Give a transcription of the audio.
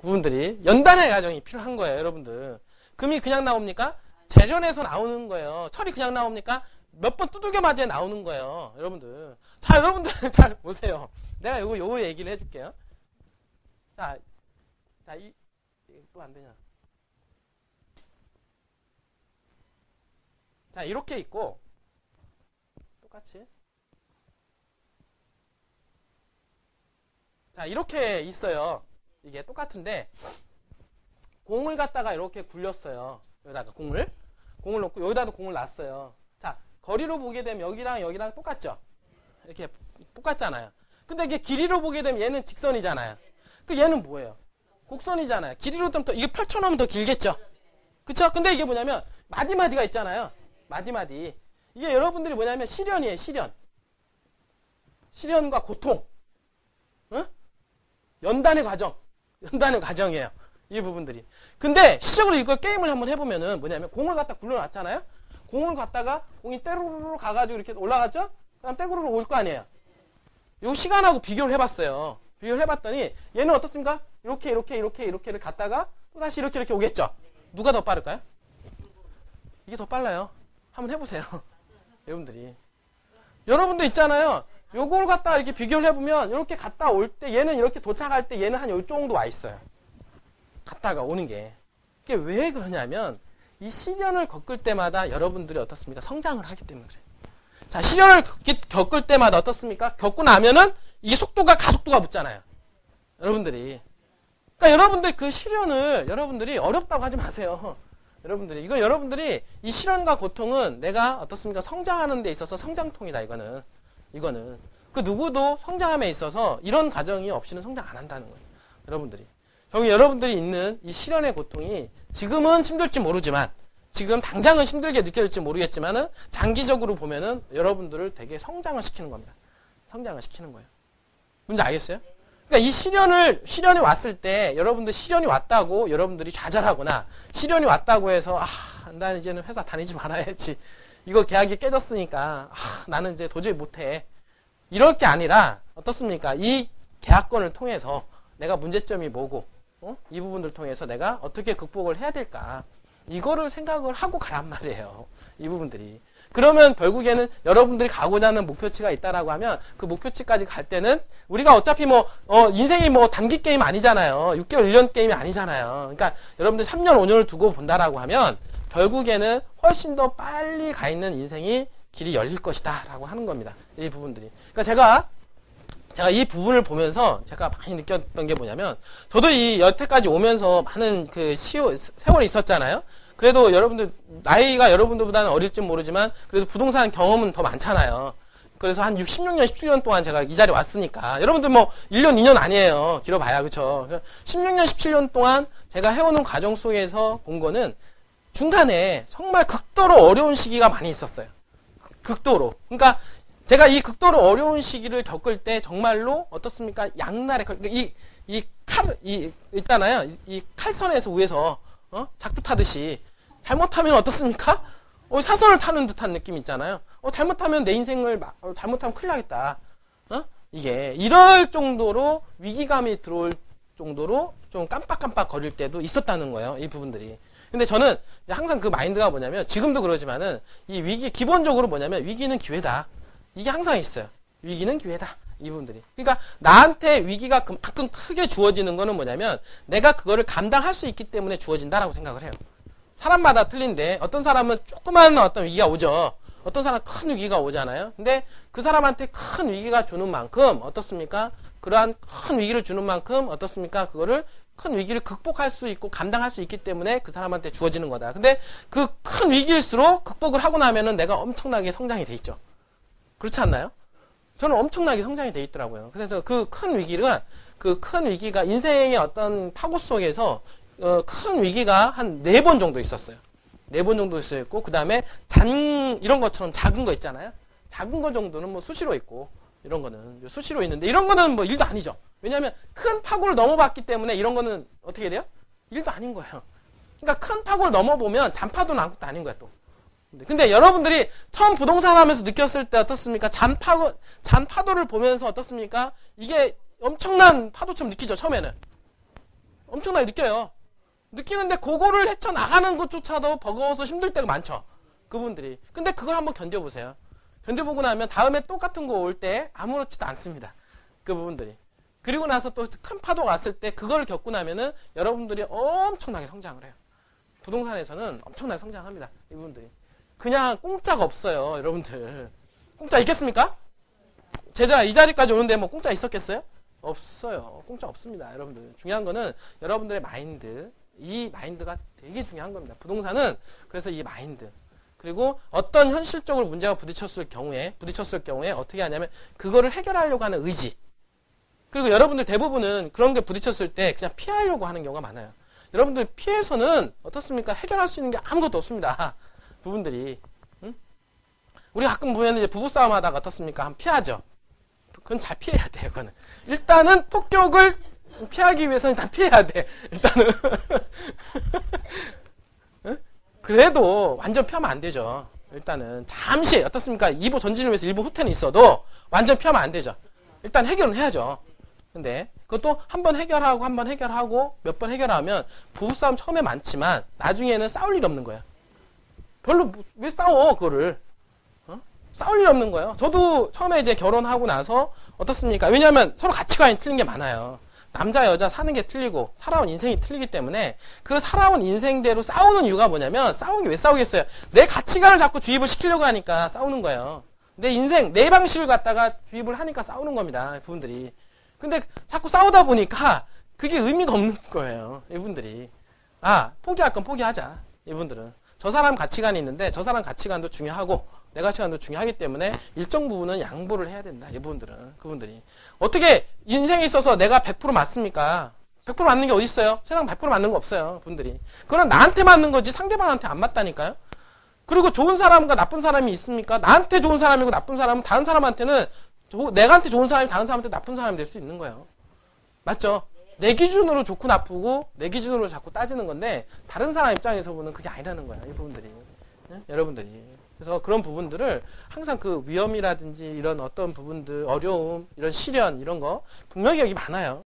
부분들이 연단의 과정이 필요한 거예요, 여러분들. 금이 그냥 나옵니까? 재련에서 나오는 거예요. 철이 그냥 나옵니까? 몇 번 두들겨 맞아야 나오는 거예요, 여러분들. 자, 여러분들 잘 보세요. 내가 요거 얘기를 해줄게요. 자, 또 안 되냐? 자, 이렇게 있고 똑같이. 자, 이렇게 있어요. 이게 똑같은데 공을 갖다가 이렇게 굴렸어요. 여기다가 공을 놓고 여기다도 공을 놨어요. 자, 거리로 보게 되면 여기랑 똑같죠? 이렇게 똑같잖아요. 근데 이게 길이로 보게 되면 얘는 직선이잖아요. 그 얘는 뭐예요? 곡선이잖아요. 길이로 좀 더 이게 펼쳐놓으면 더 길겠죠? 그쵸? 근데 이게 뭐냐면 마디마디가 있잖아요. 마디마디. 이게 여러분들이 뭐냐면 시련이에요. 시련과 고통. 응? 연단의 과정이에요. 이 부분들이. 근데 시적으로 이거 게임을 한번 해보면은 뭐냐면 공을 갖다 굴려놨잖아요. 공을 갖다가 공이 떼루루루 가가지고 이렇게 올라갔죠? 그다음 떼구르르 올 거 아니에요. 요 시간하고 비교를 해봤어요. 비교를 해봤더니 얘는 어떻습니까? 이렇게를 갔다가 또다시 이렇게 오겠죠? 누가 더 빠를까요? 이게 더 빨라요. 한번 해보세요. 여러분들 있잖아요. 요걸 갖다가 이렇게 비교를 해보면 이렇게 갔다 올 때 얘는 이렇게 도착할 때 얘는 한 요 정도 와 있어요. 갔다가 오는 게. 이게 왜 그러냐면 이 시련을 겪을 때마다 여러분들이 어떻습니까? 성장을 하기 때문에 그래요. 자, 시련을 겪을 때마다 어떻습니까? 겪고 나면은 이게 가속도가 붙잖아요. 여러분들이. 그러니까 여러분들 그 시련을 여러분들이 어렵다고 하지 마세요. 여러분들이 이 시련과 고통은 내가 어떻습니까? 성장하는 데 있어서 성장통이다, 이거는. 그 누구도 성장함에 있어서 이런 과정이 없이는 성장 안 한다는 거예요. 여러분들이 있는 이 시련의 고통이 지금은 힘들지 모르지만 지금 당장은 힘들게 느껴질지 모르겠지만은 장기적으로 보면은 여러분들을 되게 성장을 시키는 겁니다. 성장을 시키는 거예요. 뭔지 알겠어요? 그러니까 이 시련이 왔을 때 여러분들 시련이 왔다고 여러분들이 좌절하거나 시련이 왔다고 해서 난 이제는 회사 다니지 말아야지. 이거 계약이 깨졌으니까 나는 이제 도저히 못해. 이럴 게 아니라 어떻습니까? 이 계약권을 통해서 내가 문제점이 뭐고 이 부분들을 통해서 내가 어떻게 극복을 해야 될까? 이거를 생각을 하고 가란 말이에요. 이 부분들이. 그러면 결국에는 여러분들이 가고자 하는 목표치가 있다라고 하면 그 목표치까지 갈 때는 우리가 어차피 인생이 단기 게임 아니잖아요. 6개월, 1년 게임이 아니잖아요. 그러니까 여러분들 3년, 5년을 두고 본다라고 하면 결국에는 훨씬 더 빨리 가 있는 인생이 길이 열릴 것이다 라고 하는 겁니다. 이 부분들이. 그러니까 제가 이 부분을 보면서 제가 많이 느꼈던 게 뭐냐면 저도 이 여태까지 오면서 많은 세월이 있었잖아요. 그래도 여러분들 나이가 여러분들보다는 어릴지 모르지만 그래도 부동산 경험은 더 많잖아요. 그래서 한 16년, 17년 동안 제가 이 자리에 왔으니까 여러분들 1년, 2년 아니에요. 길어봐야 그쵸? 16년, 17년 동안 제가 해오는 과정 속에서 본 거는 중간에 정말 극도로 어려운 시기가 많이 있었어요. 극도로. 그러니까 제가 이 극도로 어려운 시기를 겪을 때 정말로 어떻습니까? 양날의 있잖아요. 이 칼선에서 위에서 작두 타듯이 잘못하면 어떻습니까? 사선을 타는 듯한 느낌 있잖아요. 잘못하면 내 인생을 잘못하면 큰일 나겠다. 이게 이럴 정도로 위기감이 들어올 정도로 좀 깜빡깜빡 거릴 때도 있었다는 거예요. 이 부분들이. 근데 저는 항상 그 마인드가 뭐냐면 지금도 그러지만은 이 위기 기본적으로 뭐냐면 위기는 기회다. 이게 항상 있어요. 위기는 기회다. 이 부분들이. 그러니까 나한테 위기가 그만큼 크게 주어지는 거는 뭐냐면 내가 그거를 감당할 수 있기 때문에 주어진다라고 생각을 해요. 사람마다 틀린데 어떤 사람은 조그마한 어떤 위기가 오죠. 어떤 사람은 큰 위기가 오잖아요. 근데 그 사람한테 큰 위기가 주는 만큼 어떻습니까? 그러한 큰 위기를 주는 만큼 어떻습니까? 그거를 큰 위기를 극복할 수 있고 감당할 수 있기 때문에 그 사람한테 주어지는 거다. 근데 그 큰 위기일수록 극복을 하고 나면은 내가 엄청나게 성장이 돼 있죠. 그렇지 않나요? 저는 엄청나게 성장이 돼 있더라고요. 그래서 그 큰 위기가 인생의 어떤 파고 속에서 큰 위기가 한 4번 정도 있었어요. 4번 정도 있었고, 그 다음에 이런 것처럼 작은 거 있잖아요. 작은 거 정도는 수시로 있고, 이런 거는 수시로 있는데, 이런 거는 일도 아니죠. 왜냐하면 큰 파고를 넘어봤기 때문에 이런 거는 어떻게 돼요? 일도 아닌 거예요. 그러니까 큰 파고를 넘어보면 잔파도는 아무것도 아닌 거야, 또. 근데 여러분들이 처음 부동산 하면서 느꼈을 때 어떻습니까? 잔파도를 보면서 어떻습니까? 이게 엄청난 파도처럼 느끼죠, 처음에는. 엄청나게 느껴요. 느끼는데 그거를 헤쳐나가는 것조차도 버거워서 힘들 때가 많죠. 그분들이. 근데 그걸 한번 견뎌보세요. 견뎌보고 나면 다음에 똑같은 거 올 때 아무렇지도 않습니다. 그 부분들이. 그리고 나서 또 큰 파도가 왔을 때 그걸 겪고 나면은 여러분들이 엄청나게 성장을 해요. 부동산에서는 엄청나게 성장합니다. 이분들이. 그냥 공짜가 없어요. 여러분들. 공짜 있겠습니까? 제가 이 자리까지 오는데 뭐 공짜 있었겠어요? 없어요. 공짜 없습니다. 여러분들. 중요한 거는 여러분들의 마인드. 이 마인드가 되게 중요한 겁니다. 부동산은 그래서 이 마인드. 그리고 어떤 현실적으로 문제가 부딪혔을 경우에 어떻게 하냐면 그거를 해결하려고 하는 의지. 그리고 여러분들 대부분은 그런 게 부딪혔을 때 그냥 피하려고 하는 경우가 많아요. 여러분들 피해서는 어떻습니까? 해결할 수 있는 게 아무것도 없습니다. 부분들이. 응? 우리가 가끔 보면 이제 부부싸움 하다가 어떻습니까? 한번 피하죠. 그건 잘 피해야 돼요. 그거는. 일단은 폭격을 피하기 위해서는 일단 피해야 돼. 일단은. 응? 그래도 완전 피하면 안 되죠. 일단은 잠시 어떻습니까? 일부 전진을 위해서 일부 후퇴는 있어도 완전 피하면 안 되죠. 일단 해결은 해야죠. 근데 그것도 한 번 해결하고 몇 번 해결하면 부부싸움 처음에 많지만 나중에는 싸울 일이 없는 거예요. 별로 왜 싸워 그거를. 싸울 일 없는 거예요. 저도 처음에 이제 결혼하고 나서 어떻습니까? 왜냐하면 서로 가치관이 틀린 게 많아요. 남자 여자 사는 게 틀리고 살아온 인생이 틀리기 때문에 그 살아온 인생대로 싸우는 이유가 뭐냐면 싸우는 게 왜 싸우겠어요? 내 가치관을 자꾸 주입을 시키려고 하니까 싸우는 거예요. 내 인생 내 방식을 갖다가 주입을 하니까 싸우는 겁니다. 이분들이. 근데 자꾸 싸우다 보니까 그게 의미가 없는 거예요. 이분들이. 아, 포기할 건 포기하자. 이분들은. 저 사람 가치관이 있는데 저 사람 가치관도 중요하고 내 가치관도 중요하기 때문에 일정 부분은 양보를 해야 된다. 이분들은. 그분들이. 어떻게 인생에 있어서 내가 100% 맞습니까? 100% 맞는 게 어디 있어요? 세상 100% 맞는 거 없어요. 분들이. 그건 나한테 맞는 거지 상대방한테 안 맞다니까요. 그리고 좋은 사람과 나쁜 사람이 있습니까? 나한테 좋은 사람이고 나쁜 사람은 다른 사람한테는 내가한테 좋은 사람이 다른 사람한테 나쁜 사람이 될 수 있는 거예요. 맞죠? 내 기준으로 좋고 나쁘고 내 기준으로 자꾸 따지는 건데 다른 사람 입장에서 보면 그게 아니라는 거예요. 이 부분들이. 네? 여러분들이. 그래서 그런 부분들을 항상 그 위험이라든지 이런 어떤 부분들, 어려움, 이런 시련 이런 거 분명히 여기 많아요.